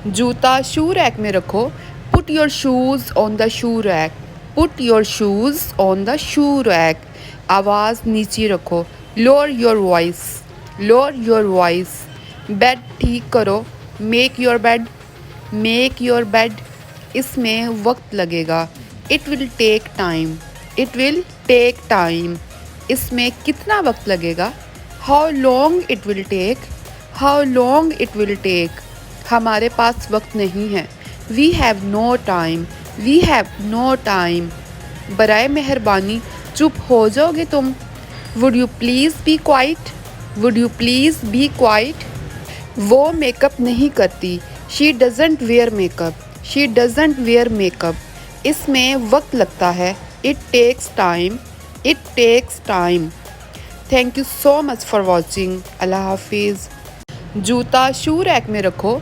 जूता शू रैक में रखो। Put your shoes on the shoe rack. Put your shoes on the shoe rack. आवाज़ नीचे रखो। Lower your voice. Lower your voice. Bed ठीक करो। Make your bed. Make your bed. इसमें वक्त लगेगा। It will take time. It will take time. इसमें कितना वक्त लगेगा। How long it will take. How long it will take. हमारे पास वक्त नहीं है। We have no time. We have no time. बराए मेहरबानी चुप हो जाओगे तुम। Would you please be quiet. Would you please be quiet. वो मेकअप नहीं करती। She doesn't wear makeup. She doesn't wear makeup. इसमें वक्त लगता है। It takes time. It takes time. Thank you so much for watching. अल्लाह हाफिज़। जूता शू रैक में रखो।